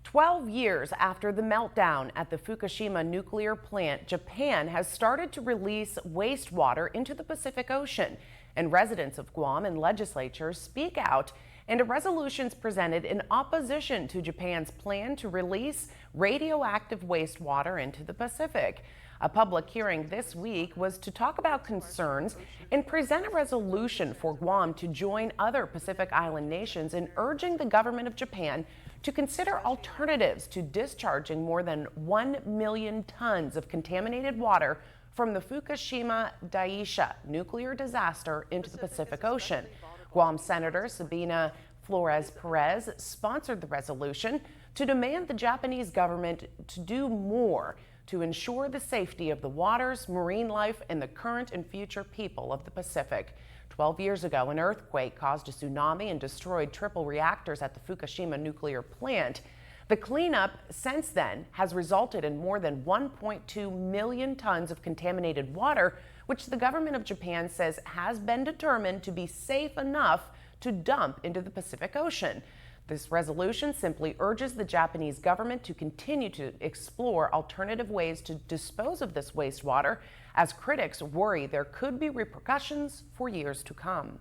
12 years after the meltdown at the Fukushima nuclear plant, Japan has started to release wastewater into the Pacific Ocean, and residents of Guam and legislators speak out and a resolution is presented in opposition to Japan's plan to release radioactive wastewater into the Pacific. A public hearing this week was to talk about concerns and present a resolution for Guam to join other Pacific Island nations in urging the government of Japan to consider alternatives to discharging more than 1 million tons of contaminated water from the Fukushima Daiichi nuclear disaster into the Pacific Ocean. Guam Senator Sabina Flores Perez sponsored the resolution to demand the Japanese government to do more to ensure the safety of the waters, marine life, and the current and future people of the Pacific. 12 years ago, an earthquake caused a tsunami and destroyed triple reactors at the Fukushima nuclear plant. The cleanup since then has resulted in more than 1.2 million tons of contaminated water, which the government of Japan says has been determined to be safe enough to dump into the Pacific Ocean. This resolution simply urges the Japanese government to continue to explore alternative ways to dispose of this wastewater, as critics worry there could be repercussions for years to come.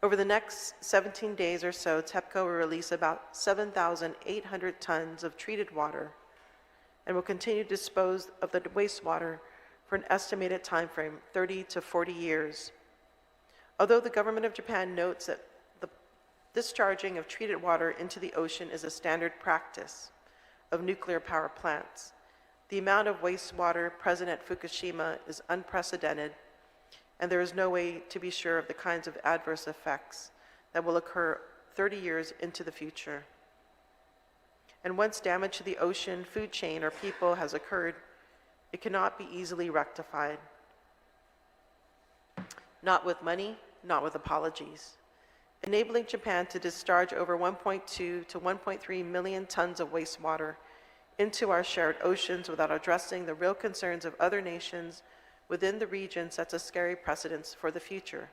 Over the next 17 days or so, TEPCO will release about 7,800 tons of treated water and will continue to dispose of the wastewater for an estimated time frame, 30 to 40 years. Although the government of Japan notes that the discharging of treated water into the ocean is a standard practice of nuclear power plants, the amount of wastewater present at Fukushima is unprecedented, and there is no way to be sure of the kinds of adverse effects that will occur 30 years into the future. And once damage to the ocean, food chain, or people has occurred, it cannot be easily rectified. Not with money, not with apologies. Enabling Japan to discharge over 1.2 to 1.3 million tons of wastewater into our shared oceans without addressing the real concerns of other nations within the region sets a scary precedent for the future,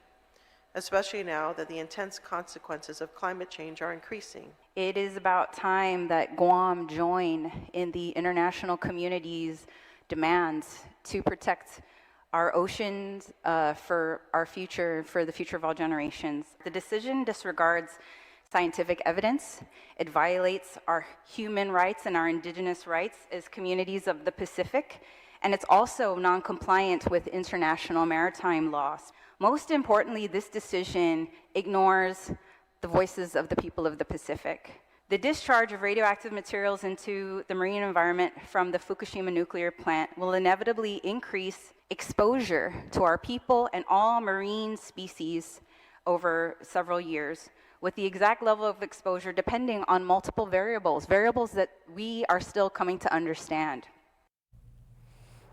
especially now that the intense consequences of climate change are increasing. It is about time that Guam join in the international community's demands to protect our oceans for our future, for the future of all generations. The decision disregards scientific evidence. It violates our human rights and our indigenous rights as communities of the Pacific, and it's also non-compliant with international maritime laws. Most importantly, this decision ignores the voices of the people of the Pacific. The discharge of radioactive materials into the marine environment from the Fukushima nuclear plant will inevitably increase exposure to our people and all marine species over several years, with the exact level of exposure depending on multiple variables that we are still coming to understand.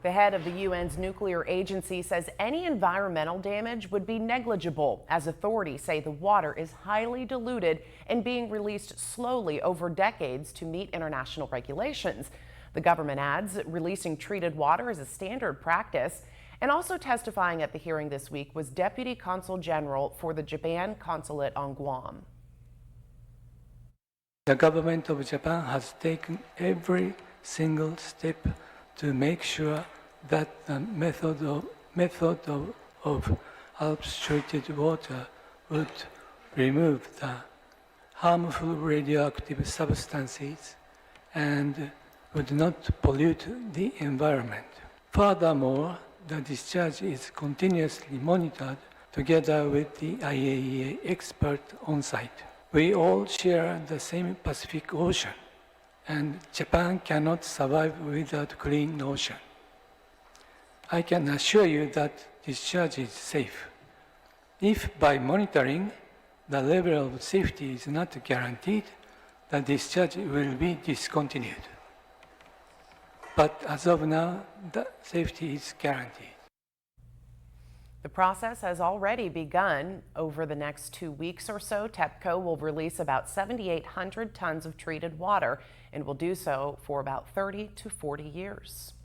The head of the UN's nuclear agency says any environmental damage would be negligible, as authorities say the water is highly diluted and being released slowly over decades to meet international regulations. The government adds releasing treated water is a standard practice. And also testifying at the hearing this week was Deputy Consul General for the Japan Consulate on Guam. The government of Japan has taken every single step to make sure that the method of Alps treated water would remove the harmful radioactive substances and would not pollute the environment. Furthermore, the discharge is continuously monitored together with the IAEA expert on site. We all share the same Pacific Ocean, and Japan cannot survive without clean ocean. I can assure you that discharge is safe. If by monitoring the level of safety is not guaranteed, the discharge will be discontinued. But as of now, the safety is guaranteed. The process has already begun. Over the next 2 weeks or so, TEPCO will release about 7,800 tons of treated water and will do so for about 30 to 40 years.